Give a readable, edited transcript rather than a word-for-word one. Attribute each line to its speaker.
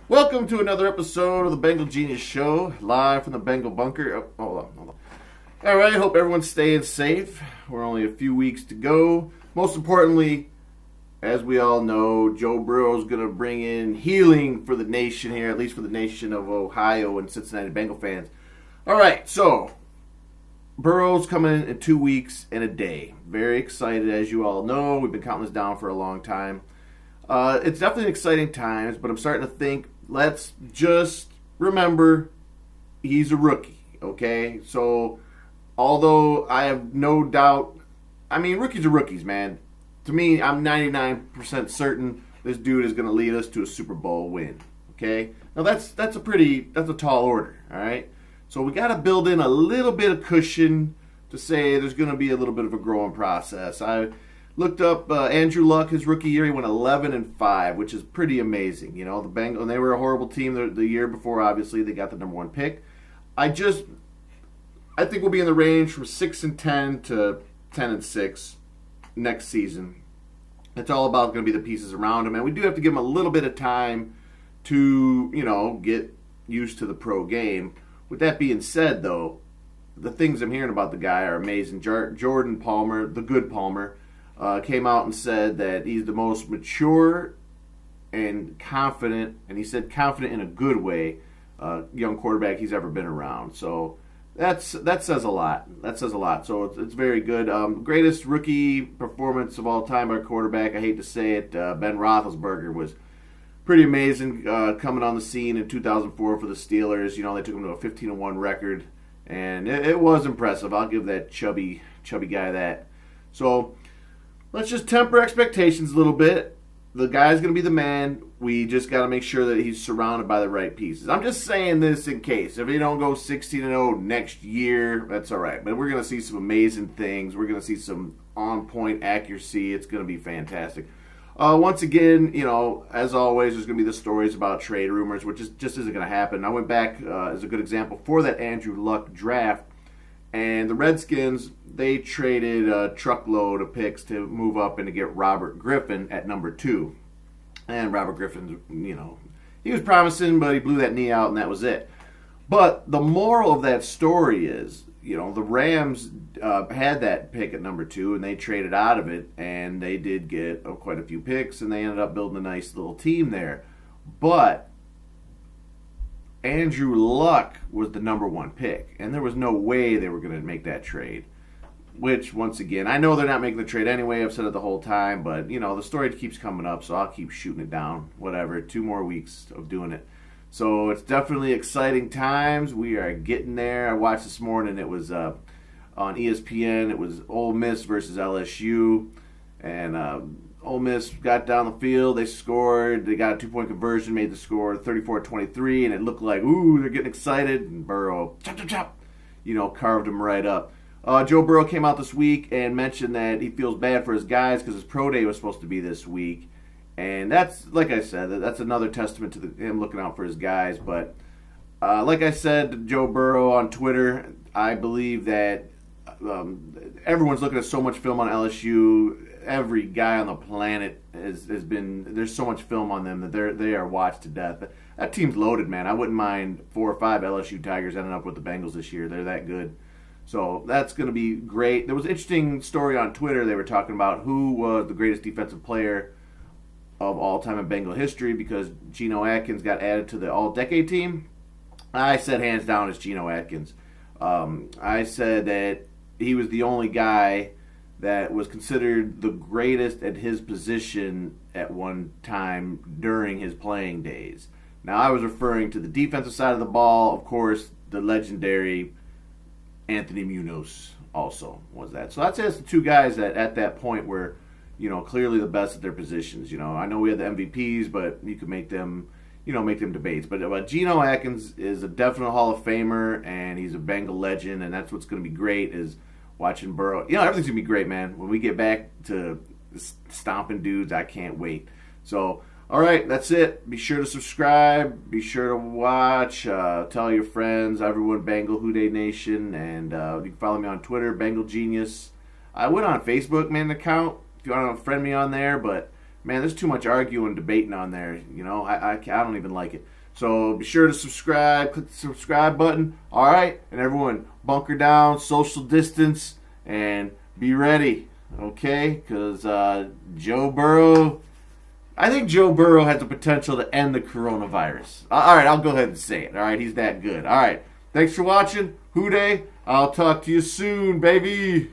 Speaker 1: Welcome to another episode of the Bengal Genius Show, live from the Bengal bunker. Oh, hold on. All right, hope everyone's staying safe. We're only a few weeks to go. Most importantly, as we all know, Joe Burrow is going to bring in healing for the nation here, at least for the nation of Ohio and Cincinnati Bengal fans. All right, so Burrow's coming in 2 weeks and a day. Very excited, as you all know. We've been counting this down for a long time. It's definitely exciting times, but I'm starting to think, let's just remember he's a rookie, okay? So, although I have no doubt, rookies are rookies, man. To me, I'm 99% certain this dude is going to lead us to a Super Bowl win, okay? Now, that's a tall order, all right? So we got to build in a little bit of cushion to say there's going to be a little bit of a growing process. I looked up Andrew Luck, his rookie year. He went 11-5, which is pretty amazing. You know, the Bengals, and they were a horrible team the year before. Obviously, they got the #1 pick. I think we'll be in the range from 6-10 to 10-6 next season. It's all about going to be the pieces around him, and we do have to give him a little bit of time to, get used to the pro game. With that being said, though, the things I'm hearing about the guy are amazing. Jordan Palmer, the good Palmer, came out and said that he's the most mature and confident, and he said confident in a good way, young quarterback he's ever been around. So that says a lot. That says a lot. So it's very good. Greatest rookie performance of all time by a quarterback. I hate to say it, Ben Roethlisberger was pretty amazing coming on the scene in 2004 for the Steelers. You know, they took him to a 15-1 record, and it was impressive. I'll give that chubby guy that. So let's just temper expectations a little bit. The guy's going to be the man. We just got to make sure that he's surrounded by the right pieces. I'm just saying this in case. If he don't go 16-0 next year, that's all right. But we're going to see some amazing things. We're going to see some on-point accuracy. It's going to be fantastic. Once again, as always, there's going to be the stories about trade rumors, which just isn't going to happen. I went back as a good example for that Andrew Luck draft, and the Redskins, they traded a truckload of picks to move up and to get Robert Griffin at #2. And Robert Griffin, he was promising, but he blew that knee out, and that was it. But the moral of that story is, the Rams had that pick at #2, and they traded out of it, and they did get quite a few picks, and they ended up building a nice little team there. But Andrew Luck was the #1 pick, and there was no way they were going to make that trade. Which, once again, I know they're not making the trade anyway. I've said it the whole time, but, the story keeps coming up, so I'll keep shooting it down. Whatever, 2 more weeks of doing it. So it's definitely exciting times. We are getting there. I watched this morning. It was on ESPN. It was Ole Miss versus LSU. And Ole Miss got down the field. They scored. They got a 2-point conversion, made the score 34-23. And it looked like, ooh, they're getting excited. And Burrow, chop, carved them right up. Joe Burrow came out this week and mentioned that he feels bad for his guys because his pro day was supposed to be this week. And that's, like I said, that's another testament to him looking out for his guys. But like I said to Joe Burrow on Twitter, I believe that everyone's looking at so much film on LSU. Every guy on the planet has been, there's so much film on them that they are watched to death. That team's loaded, man. I wouldn't mind 4 or 5 LSU Tigers ending up with the Bengals this year. They're that good. So that's going to be great. There was an interesting story on Twitter. They were talking about who was the greatest defensive player of all time in Bengal history because Geno Atkins got added to the all-decade team. I said hands down it's Geno Atkins. I said that he was the only guy that was considered the greatest at his position at one time during his playing days. Now, I was referring to the defensive side of the ball. Of course, the legendary Anthony Munoz also was that. So that's the 2 guys that at that point were, clearly the best at their positions. I know we had the MVPs, but you could make them, make them debates. But Geno Atkins is a definite Hall of Famer, and he's a Bengal legend, and that's what's going to be great is watching Burrow. Everything's going to be great, man. When we get back to stomping dudes, I can't wait. So, all right, that's it. Be sure to subscribe. Be sure to watch. Tell your friends, everyone, Bengal Houday Nation. And you can follow me on Twitter, Bengal Genius. I went on Facebook, man, account. If you want to friend me on there, but man, there's too much arguing and debating on there. You know, I don't even like it. So be sure to subscribe. Click the subscribe button. All right, and everyone, bunker down, social distance, and be ready. Okay, because Joe Burrow. I think Joe Burrow has the potential to end the coronavirus. All right, I'll go ahead and say it. All right, he's that good. All right, thanks for watching. Hoo day. I'll talk to you soon, baby.